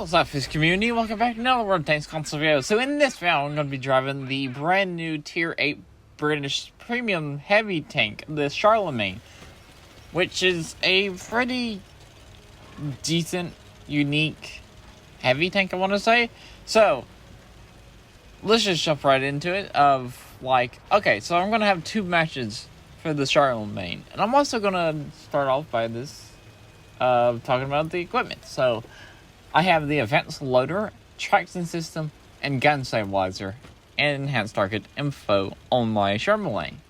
What's up, SLAPAFISH community? Welcome back to another World Tanks console video. So in this video, I'm going to be driving the brand new Tier 8 British Premium Heavy Tank, the Charlemagne, which is a pretty decent, unique heavy tank, I want to say. So, let's just jump right into it okay, so I'm going to have two matches for the Charlemagne. And I'm also going to start off by this, talking about the equipment. So, I have the advanced loader, Traxxas System, and gun stabilizer, and enhanced target info on my Charlemagne.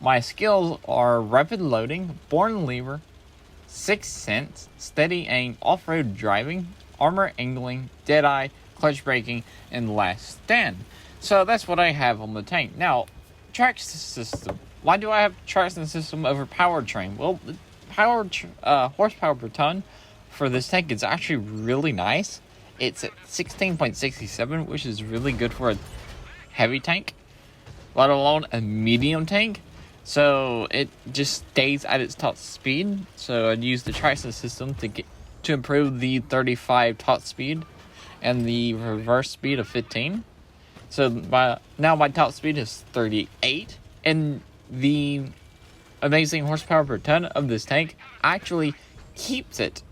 My skills are rapid loading, born lever, 6th sense, steady aim, off-road driving, armor angling, deadeye, clutch braking, and last stand. So that's what I have on the tank. Now, Traxxas System. Why do I have Traxxas System over powertrain? Well, the horsepower per ton for this tank is actually really nice. It's at 16.67, which is really good for a heavy tank, let alone a medium tank. So it just stays at its top speed. So I'd use the Traxxas System to improve the 35 top speed and the reverse speed of 15. So now my top speed is 38, and the amazing horsepower per ton of this tank actually keeps it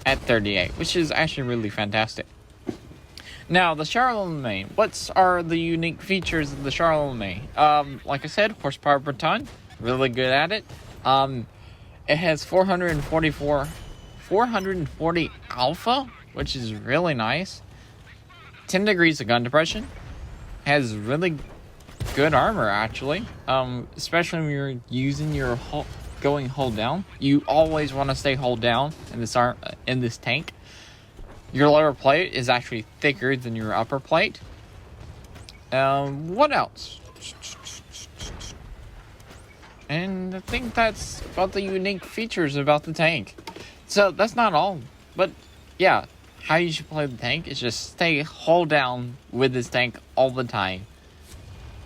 at 38, which is actually really fantastic. Now, the Charlemagne. What are the unique features of the Charlemagne? Like I said, horsepower per ton, really good at it. It has 440 alpha, which is really nice. 10 degrees of gun depression. Has really good armor, actually. Especially when you're using your going hold down. You always want to stay hold down in this tank. Your lower plate is actually thicker than your upper plate. What else? And I think that's about the unique features about the tank. So that's not all, but yeah, how you should play the tank is just stay hold down with this tank all the time.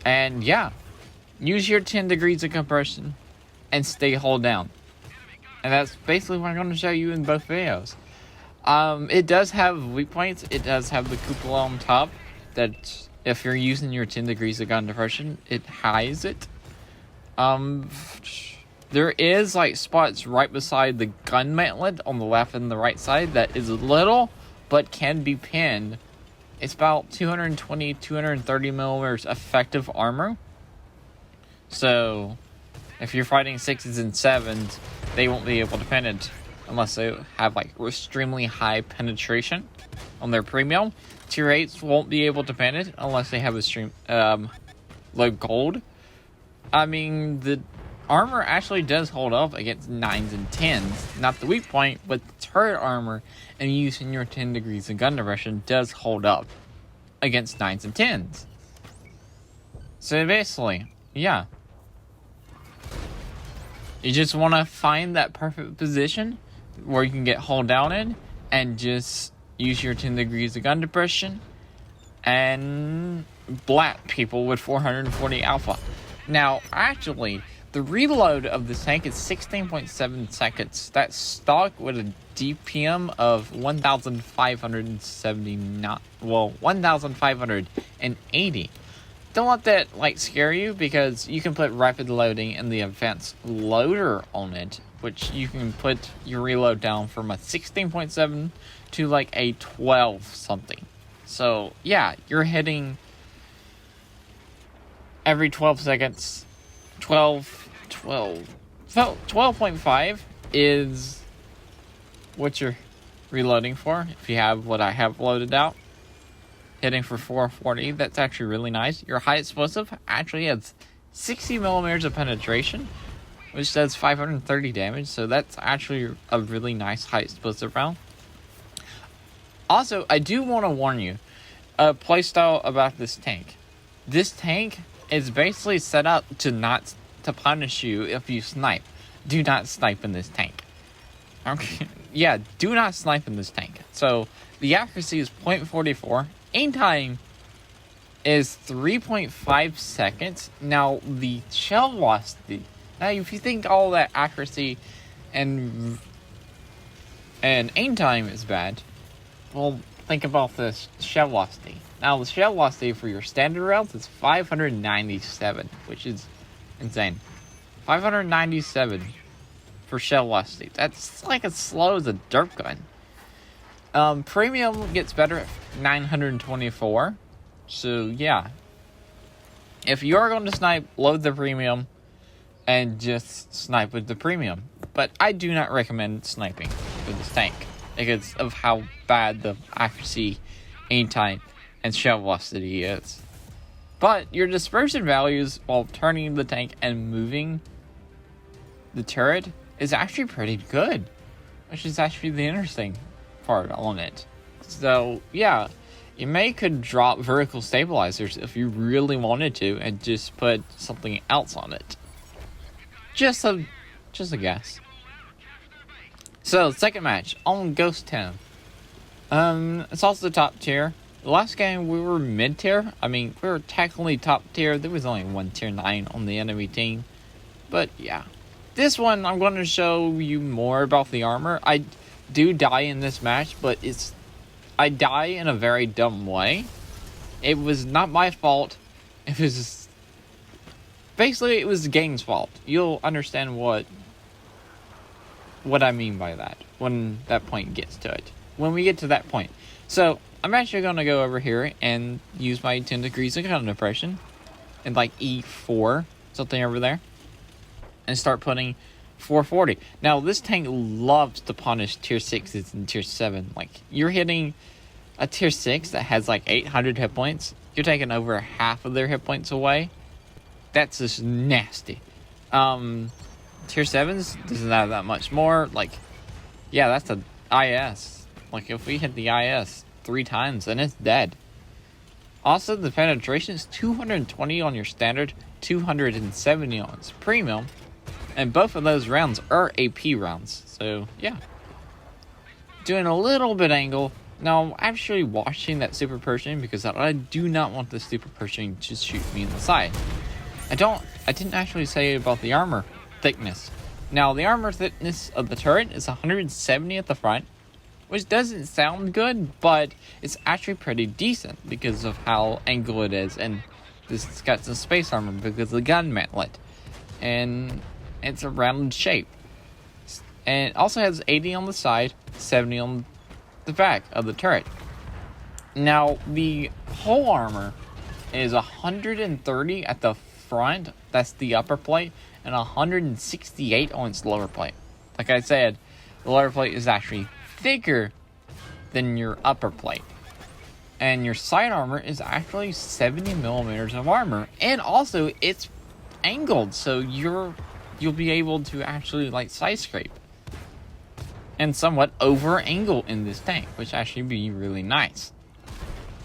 And yeah, use your 10 degrees of compression and stay hold down. And that's basically what I'm going to show you in both videos. It does have weak points. It does have the cupola on top that if you're using your 10 degrees of gun depression, it hides it. There is like spots right beside the gun mantlet on the left and the right side that is little but can be pinned. It's about 230 millimeters effective armor. So if you're fighting 6s and 7s, they won't be able to pin it unless they have like extremely high penetration on their premium. Tier 8s won't be able to pin it unless they have a low gold. I mean, the armor actually does hold up against 9s and 10s. Not the weak point, but the turret armor and using your 10 degrees of gun depression does hold up against 9s and 10s. So basically, yeah. You just want to find that perfect position where you can get hold down in and just use your 10 degrees of gun depression and blat people with 440 alpha. Now, actually, the reload of this tank is 16.7 seconds. That's stock with a DPM of 1,579. Well, 1,580. Don't let that scare you, because you can put rapid loading and the advanced loader on it, which you can put your reload down from a 16.7 to a 12 something. So yeah, you're hitting every 12 seconds. 12.5 is what you're reloading for if you have what I have loaded out. Hitting for 440, that's actually really nice. Your high explosive actually has 60 millimeters of penetration, which does 530 damage, so that's actually a really nice high explosive round. Also, I do want to warn you, a playstyle about this tank. This tank is basically set up to punish you if you snipe. Do not snipe in this tank. Okay. Yeah, do not snipe in this tank. So, the accuracy is 0.44. Aim time is 3.5 seconds. Now, the shell velocity. Now, if you think all that accuracy and aim time is bad, well, think about this shell velocity. Now, the shell velocity for your standard rounds is 597, which is insane. 597 for shell velocity. That's like as slow as a dirt gun. Premium gets better at 924. So, yeah. If you are going to snipe, load the premium and just snipe with the premium. But I do not recommend sniping with this tank because of how bad the accuracy, aim time, and shell velocity is. But your dispersion values while turning the tank and moving the turret is actually pretty good, which is actually the interesting part on it. So yeah, you could drop vertical stabilizers if you really wanted to and just put something else on it. Just a guess. So second match on Ghost Town. It's also top tier. The last game we were mid tier. I mean, we were technically top tier. There was only one tier 9 on the enemy team. But yeah. This one, I'm going to show you more about the armor. I do die in this match, but I die in a very dumb way. It was not my fault. It was basically, it was the game's fault. You'll understand what I mean by that when that point gets to it. When we get to that point. So, I'm actually going to go over here and use my 10 degrees of gun depression and like E4, something over there, and start putting 440. Now, this tank loves to punish tier 6s and tier 7. Like, you're hitting a tier 6 that has like 800 hit points. You're taking over half of their hit points away. That's just nasty. Tier 7s doesn't have that much more. Like, yeah, that's a IS. Like, if we hit the IS 3 times, then it's dead. Also, the penetration is 220 on your standard, 270 on its premium. And both of those rounds are AP rounds. So, yeah. Doing a little bit angle. Now, I'm actually watching that super Pershing because I do not want the super Pershing to shoot me in the side. I didn't actually say about the armor thickness. Now, the armor thickness of the turret is 170 at the front, which doesn't sound good, but it's actually pretty decent because of how angled it is. And this has got some space armor because of the gun mantlet. And it's a rounded shape. And it also has 80 on the side, 70 on the back of the turret. Now, the whole armor is 130 at the front, that's the upper plate, and 168 on its lower plate. Like I said, the lower plate is actually thicker than your upper plate. And your side armor is actually 70 millimeters of armor. And also, it's angled, so you'll be able to actually like side scrape and somewhat over angle in this tank, which actually be really nice.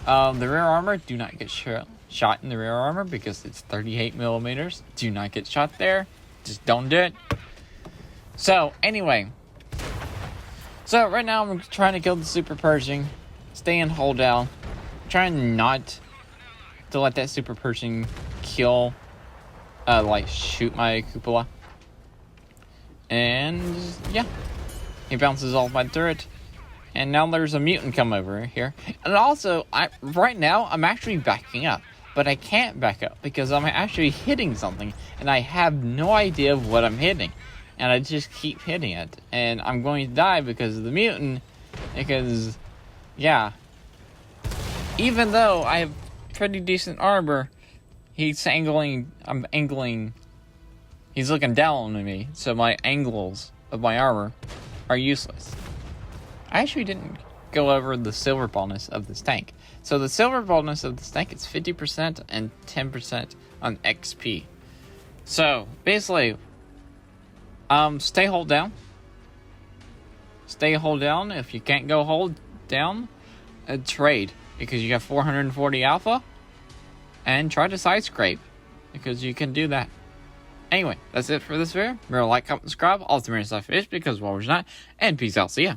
The rear armor, do not get shot in the rear armor because it's 38 millimeters. Do not get shot there. Just don't do it. So anyway, so right now I'm trying to kill the super Pershing, stay and hold down, trying not to let that super Pershing kill, like shoot my cupola. And yeah, he bounces off my turret. And now there's a mutant come over here. And also, right now, I'm actually backing up. But I can't back up because I'm actually hitting something. And I have no idea of what I'm hitting. And I just keep hitting it. And I'm going to die because of the mutant. Because, yeah. Even though I have pretty decent armor, he's angling. I'm angling. He's looking down on me. So my angles of my armor are useless. I actually didn't go over the silver bonus of this tank. So the silver bonus of this tank is 50% and 10% on XP. So basically, stay hold down. Stay hold down. If you can't go hold down, trade because you got 440 alpha, and try to side scrape because you can do that. Anyway, that's it for this video. Remember to like, comment, subscribe, all the SLAPAFISH because well, we're not, and peace out. See ya.